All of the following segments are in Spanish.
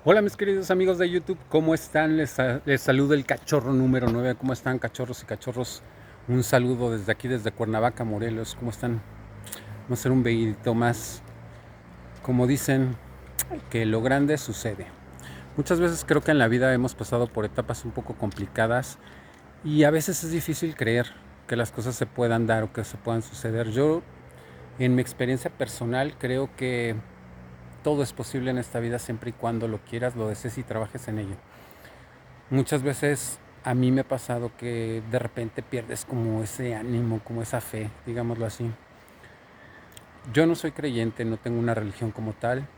Hola mis queridos amigos de YouTube, ¿cómo están? Les saluda el cachorro número 9. ¿Cómo están, cachorros y cachorros? Un saludo desde aquí, desde Cuernavaca, Morelos. ¿Cómo están? Vamos a hacer un videito más. Como dicen, que lo grande sucede. Muchas veces creo que en la vida hemos pasado por etapas un poco complicadas y a veces es difícil creer que las cosas se puedan dar o que se puedan suceder. Yo, en mi experiencia personal, creo que todo es posible en esta vida siempre y cuando lo quieras, lo desees y trabajes en ello. Muchas veces a mí me ha pasado que de repente pierdes como ese ánimo, como esa fe, digámoslo así. Yo no soy creyente, no tengo una religión como tal.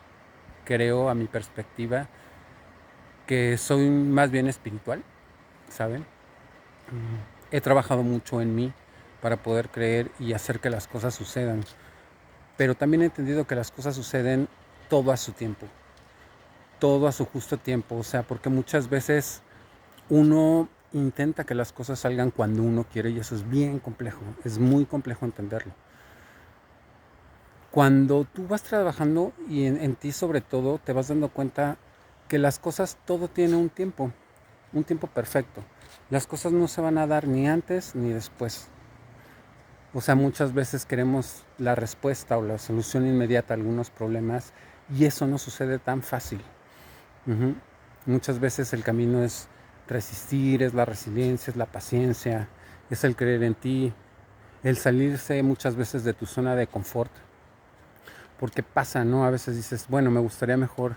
Creo a mi perspectiva que soy más bien espiritual, ¿saben? He trabajado mucho en mí para poder creer y hacer que las cosas sucedan. Pero también he entendido que las cosas suceden todo a su tiempo, todo a su justo tiempo. O sea, porque muchas veces uno intenta que las cosas salgan cuando uno quiere y eso es bien complejo, es muy complejo entenderlo. Cuando tú vas trabajando y en ti sobre todo te vas dando cuenta que las cosas todo tiene un tiempo perfecto. Las cosas no se van a dar ni antes ni después. O sea, muchas veces queremos la respuesta o la solución inmediata a algunos problemas y eso no sucede tan fácil. Ujú. Muchas veces el camino es resistir, es la resiliencia, es la paciencia, es el creer en ti, el salirse muchas veces de tu zona de confort. Porque pasa, ¿no? A veces dices, bueno, me gustaría mejor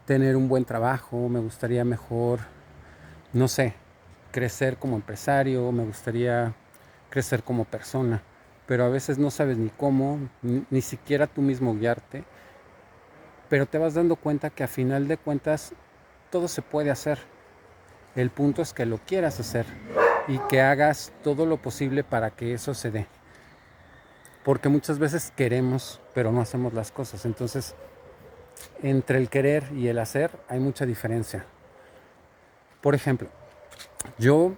tener un buen trabajo, me gustaría mejor, no sé, crecer como empresario, me gustaría crecer como persona. Pero a veces no sabes ni cómo, ni siquiera tú mismo guiarte, pero te vas dando cuenta que a final de cuentas todo se puede hacer. El punto es que lo quieras hacer y que hagas todo lo posible para que eso se dé. Porque muchas veces queremos, pero no hacemos las cosas. Entonces, entre el querer y el hacer hay mucha diferencia. Por ejemplo, yo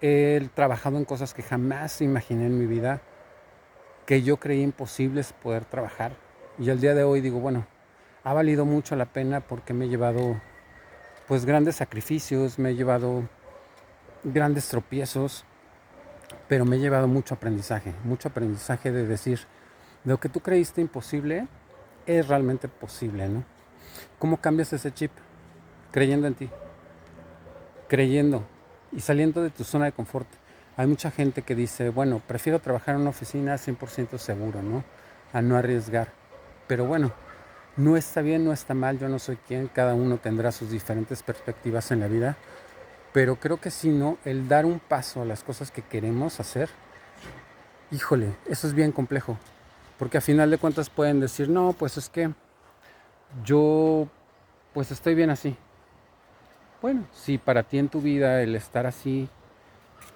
he trabajado en cosas que jamás imaginé en mi vida, que yo creí imposibles poder trabajar. Y al día de hoy digo, bueno, ha valido mucho la pena porque me he llevado pues grandes sacrificios, me he llevado grandes tropiezos, pero me he llevado mucho aprendizaje de decir, lo que tú creíste imposible es realmente posible, ¿no? ¿Cómo cambias ese chip? Creyendo en ti, creyendo y saliendo de tu zona de confort. Hay mucha gente que dice, bueno, prefiero trabajar en una oficina 100% seguro, ¿no? A no arriesgar. Pero bueno, no está bien, no está mal, yo no soy quien, cada uno tendrá sus diferentes perspectivas en la vida, pero creo que si no, el dar un paso a las cosas que queremos hacer, híjole, eso es bien complejo, porque a final de cuentas pueden decir, no, pues es que yo pues estoy bien así. Bueno, si para ti en tu vida el estar así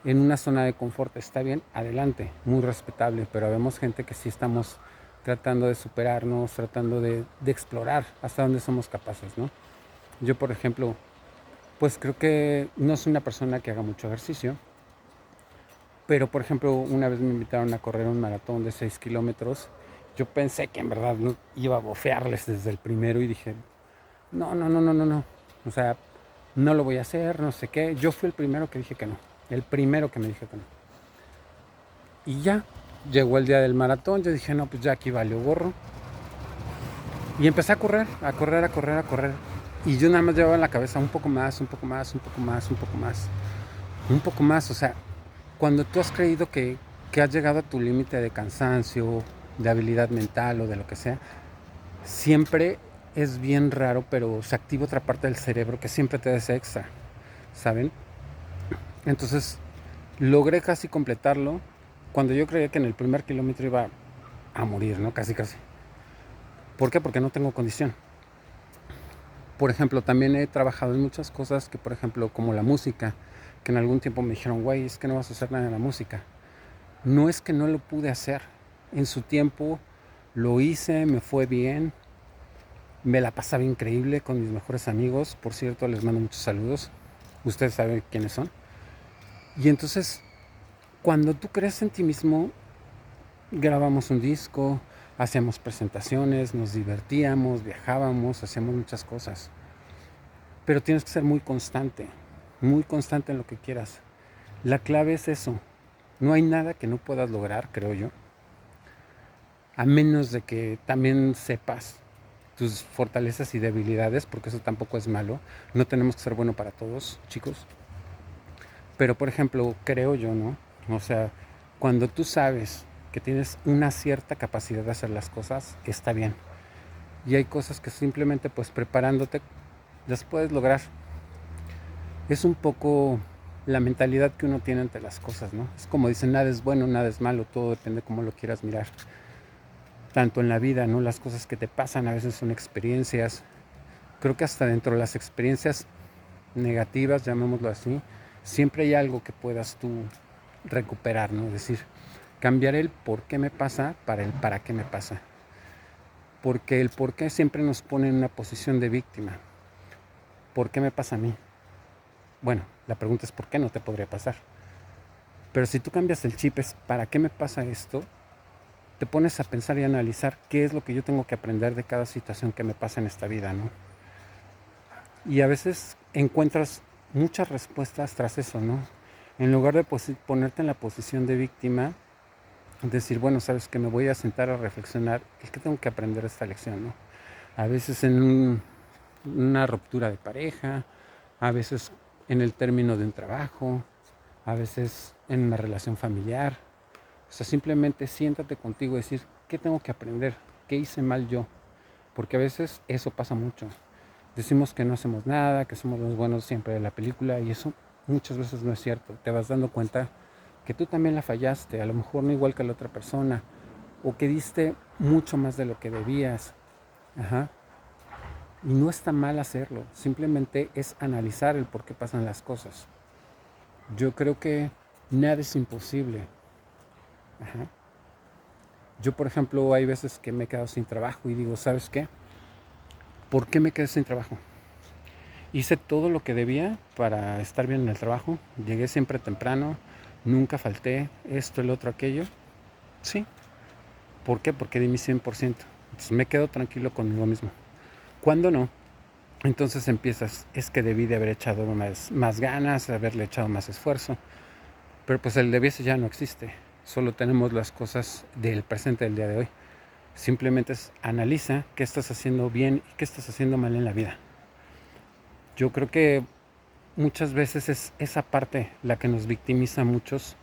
en una zona de confort está bien, adelante, muy respetable, pero vemos gente que sí estamos tratando de superarnos, tratando de explorar hasta dónde somos capaces, ¿no? Yo, por ejemplo, pues creo que no soy una persona que haga mucho ejercicio, pero por ejemplo, una vez me invitaron a correr un maratón de 6 kilómetros. Yo pensé que en verdad no iba a bofearles desde el primero y dije, no, no, no, no, no, no. O sea, no lo voy a hacer, no sé qué. Yo fui el primero que dije que no. El primero que me dije que no. Y ya, llegó el día del maratón. Yo dije, no, pues ya aquí valió gorro. Y empecé a correr, a correr, a correr, a correr. Y yo nada más llevaba en la cabeza un poco más, un poco más, un poco más, un poco más. Un poco más, o sea, cuando tú has creído que has llegado a tu límite de cansancio, de habilidad mental o de lo que sea, siempre es bien raro, pero se activa otra parte del cerebro que siempre te da ese extra, ¿saben? Entonces, logré casi completarlo cuando yo creía que en el primer kilómetro iba a morir, ¿no? Casi, casi. ¿Por qué? Porque no tengo condición. Por ejemplo, también he trabajado en muchas cosas que, por ejemplo, como la música, que en algún tiempo me dijeron, güey, es que no vas a hacer nada en la música. No es que no lo pude hacer. En su tiempo lo hice, me fue bien, me la pasaba increíble con mis mejores amigos. Por cierto, les mando muchos saludos. Ustedes saben quiénes son. Y entonces, cuando tú crees en ti mismo, grabamos un disco, hacíamos presentaciones, nos divertíamos, viajábamos, hacíamos muchas cosas. pero tienes que ser muy constante en lo que quieras. La clave es eso. No hay nada que no puedas lograr, creo yo, a menos de que también sepas tus fortalezas y debilidades, porque eso tampoco es malo. No tenemos que ser bueno para todos, chicos. Pero, por ejemplo, creo yo, ¿no? O sea, cuando tú sabes que tienes una cierta capacidad de hacer las cosas, está bien. Y hay cosas que simplemente, pues, preparándote, las puedes lograr. Es un poco la mentalidad que uno tiene ante las cosas, ¿no? Es como dicen, nada es bueno, nada es malo, todo depende de cómo lo quieras mirar. Tanto en la vida, ¿no? Las cosas que te pasan a veces son experiencias. Creo que hasta dentro de las experiencias negativas, llamémoslo así, siempre hay algo que puedas tú recuperar, ¿no? Es decir, cambiar el por qué me pasa para el para qué me pasa. Porque el por qué siempre nos pone en una posición de víctima. ¿Por qué me pasa a mí? Bueno, la pregunta es ¿por qué no te podría pasar? Pero si tú cambias el chip es ¿para qué me pasa esto? Te pones a pensar y a analizar qué es lo que yo tengo que aprender de cada situación que me pasa en esta vida, ¿no? Y a veces encuentras muchas respuestas tras eso, ¿no? En lugar de ponerte en la posición de víctima, decir, bueno, sabes que me voy a sentar a reflexionar, ¿qué tengo que aprender de esta lección, no? A veces en una ruptura de pareja, a veces en el término de un trabajo, a veces en una relación familiar. O sea, simplemente siéntate contigo y decir, ¿qué tengo que aprender? ¿Qué hice mal yo? Porque a veces eso pasa mucho. Decimos que no hacemos nada, que somos los buenos siempre de la película y eso muchas veces no es cierto. Te vas dando cuenta que tú también la fallaste, a lo mejor no igual que la otra persona, o que diste mucho más de lo que debías. Ajá. Y no está mal hacerlo, simplemente es analizar el por qué pasan las cosas. Yo creo que nada es imposible. Ajá. Yo, por ejemplo, hay veces que me he quedado sin trabajo y digo, ¿sabes qué? ¿Por qué me quedé sin trabajo? Hice todo lo que debía para estar bien en el trabajo. Llegué siempre temprano, nunca falté, esto, el otro, aquello. Sí. ¿Por qué? Porque di mi 100%. Entonces me quedo tranquilo conmigo mismo. ¿Cuándo no? Entonces empiezas, es que debí de haber echado más ganas, haberle echado más esfuerzo. Pero pues el debiese ya no existe. Solo tenemos las cosas del presente del día de hoy. Simplemente analiza qué estás haciendo bien y qué estás haciendo mal en la vida. Yo creo que muchas veces es esa parte la que nos victimiza a muchos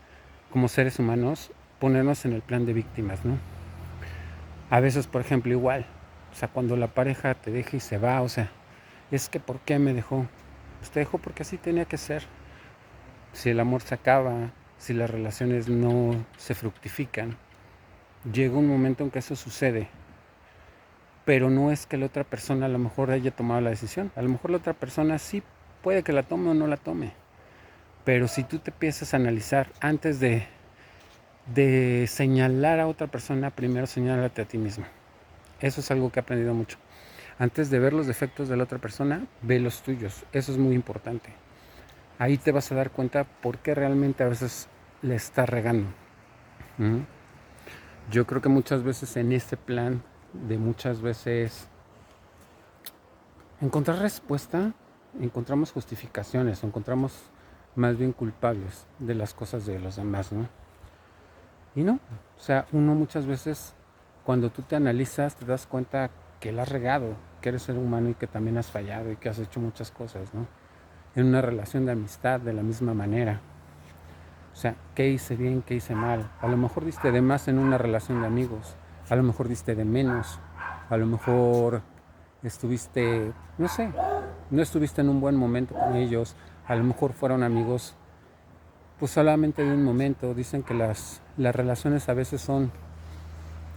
como seres humanos, ponernos en el plan de víctimas, ¿no? A veces, por ejemplo, igual, o sea, cuando la pareja te deja y se va, o sea, es que ¿por qué me dejó? Pues te dejó porque así tenía que ser. Si el amor se acaba, si las relaciones no se fructifican, llega un momento en que eso sucede. Pero no es que la otra persona a lo mejor haya tomado la decisión. A lo mejor la otra persona sí puede que la tome o no la tome. Pero si tú te empiezas a analizar antes de señalar a otra persona, primero señálate a ti mismo. Eso es algo que he aprendido mucho. Antes de ver los defectos de la otra persona, ve los tuyos. Eso es muy importante. Ahí te vas a dar cuenta por qué realmente a veces le estás regando. ¿Mm? Yo creo que muchas veces en este plan de muchas veces encontrar respuesta, encontramos justificaciones, encontramos más bien culpables de las cosas de los demás, ¿no? Y no, o sea, uno muchas veces cuando tú te analizas te das cuenta que la has regado, que eres ser humano y que también has fallado y que has hecho muchas cosas, ¿no? En una relación de amistad de la misma manera. O sea, ¿qué hice bien, qué hice mal? A lo mejor diste de más en una relación de amigos, a lo mejor diste de menos, a lo mejor estuviste, no sé, no estuviste en un buen momento con ellos, a lo mejor fueron amigos pues solamente de un momento. Dicen que las relaciones a veces son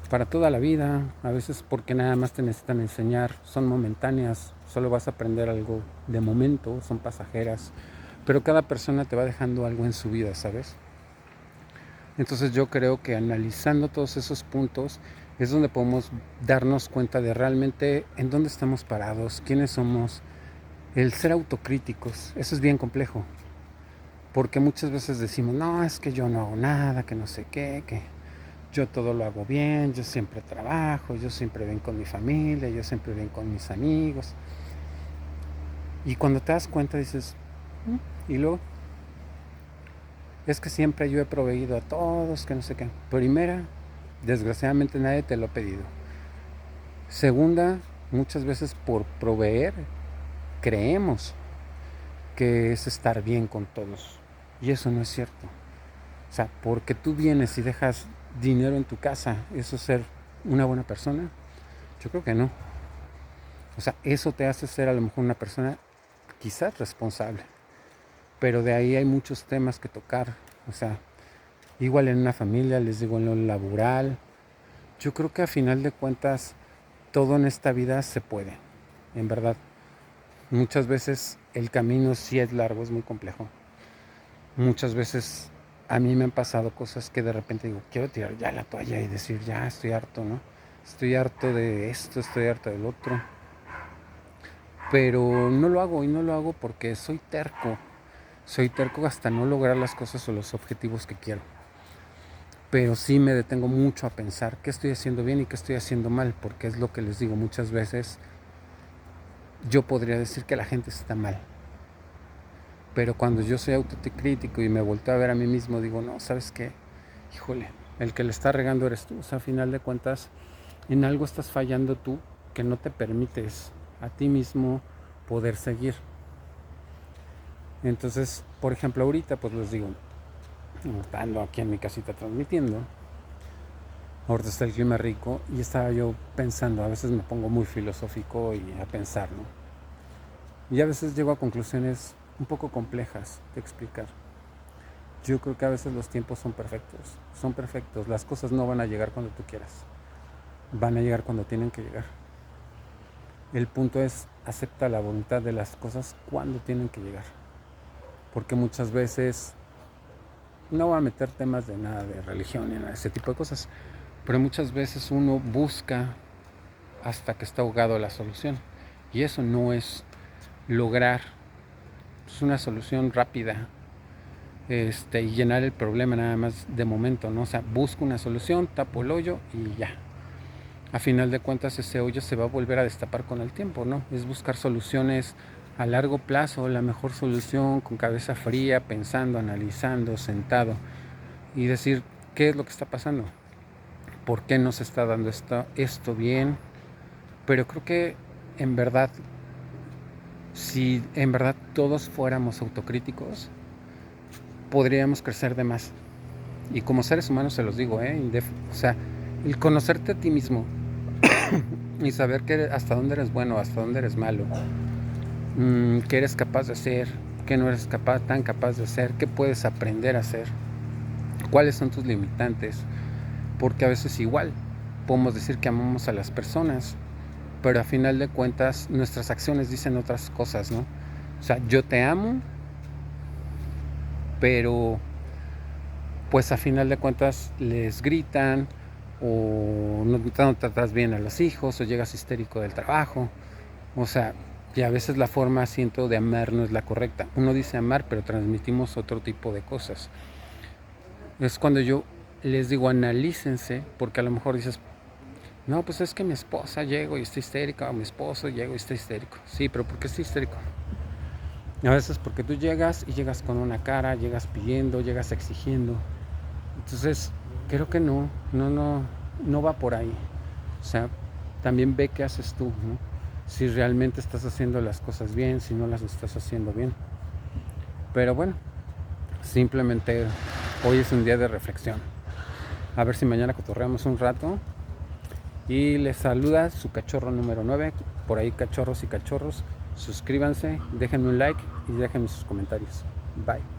para toda la vida, a veces porque nada más te necesitan enseñar, son momentáneas, solo vas a aprender algo de momento, son pasajeras, pero cada persona te va dejando algo en su vida, ¿sabes? Entonces yo creo que analizando todos esos puntos es donde podemos darnos cuenta de realmente en dónde estamos parados, quiénes somos, el ser autocríticos. Eso es bien complejo, porque muchas veces decimos, no, es que yo no hago nada, que no sé qué, que yo todo lo hago bien, yo siempre trabajo, yo siempre bien con mi familia, yo siempre bien con mis amigos. Y cuando te das cuenta dices, y luego, es que siempre yo he proveído a todos, que no sé qué. Primera, desgraciadamente nadie te lo ha pedido. Segunda, muchas veces por proveer creemos que es estar bien con todos. Y eso no es cierto. O sea, porque tú vienes y dejas dinero en tu casa, ¿eso es ser una buena persona? Yo creo que no. O sea, eso te hace ser a lo mejor una persona quizás responsable. Pero de ahí hay muchos temas que tocar. O sea, igual en una familia, les digo, en lo laboral. Yo creo que a final de cuentas todo en esta vida se puede, en verdad. Muchas veces el camino sí es largo, es muy complejo. Muchas veces a mí me han pasado cosas que de repente digo, quiero tirar ya la toalla y decir, ya estoy harto, ¿no? Estoy harto de esto, estoy harto del otro. Pero no lo hago, y no lo hago porque soy terco. Soy terco hasta no lograr las cosas o los objetivos que quiero. Pero sí me detengo mucho a pensar qué estoy haciendo bien y qué estoy haciendo mal, porque es lo que les digo muchas veces. Yo podría decir que la gente está mal, pero cuando yo soy autocrítico y me volteo a ver a mí mismo, digo, no, ¿sabes qué? Híjole, el que le está regando eres tú. O sea, a final de cuentas, en algo estás fallando tú que no te permites a ti mismo poder seguir. Entonces, por ejemplo, ahorita, pues les digo, estando aquí en mi casita transmitiendo, ahorita está el clima rico y estaba yo pensando, a veces me pongo muy filosófico y a pensar, ¿no? Y a veces llego a conclusiones un poco complejas de explicar. Yo creo que a veces los tiempos son perfectos, las cosas no van a llegar cuando tú quieras, van a llegar cuando tienen que llegar. El punto es, acepta la voluntad de las cosas cuando tienen que llegar, porque muchas veces, no voy a meter temas de nada de religión ni nada de ese tipo de cosas, pero muchas veces uno busca hasta que está ahogado la solución, y eso no es lograr una solución rápida, y llenar el problema nada más de momento, ¿no? O sea, busco una solución, tapo el hoyo y ya. A final de cuentas ese hoyo se va a volver a destapar con el tiempo, ¿no? Es buscar soluciones a largo plazo, la mejor solución, con cabeza fría, pensando, analizando, sentado y decir, ¿qué es lo que está pasando? ¿Por qué no se está dando esto bien? Pero creo que en verdad, si en verdad todos fuéramos autocríticos, podríamos crecer de más. Y como seres humanos se los digo, o sea, el conocerte a ti mismo y saber hasta dónde eres bueno, hasta dónde eres malo, qué eres capaz de hacer, qué no eres tan capaz de hacer, qué puedes aprender a hacer, cuáles son tus limitantes, porque a veces igual podemos decir que amamos a las personas, pero a final de cuentas nuestras acciones dicen otras cosas, ¿no? O sea, yo te amo, pero pues a final de cuentas les gritan, o no tratas bien a los hijos, o llegas histérico del trabajo. O sea, y a veces la forma, siento, de amar no es la correcta. Uno dice amar, pero transmitimos otro tipo de cosas. Es cuando yo les digo, analícense, porque a lo mejor dices, no, pues es que mi esposa llego y está histérica, o mi esposo llego y está histérico. Sí, pero ¿por qué está histérico? A veces porque tú llegas y llegas con una cara, llegas pidiendo, llegas exigiendo. Entonces, creo que no va por ahí. O sea, también ve qué haces tú, ¿no? Si realmente estás haciendo las cosas bien, si no las estás haciendo bien. Pero bueno, simplemente hoy es un día de reflexión. A ver si mañana cotorreamos un rato. Y les saluda su cachorro número 9. Por ahí, cachorros y cachorros, suscríbanse, déjenme un like y déjenme sus comentarios. Bye.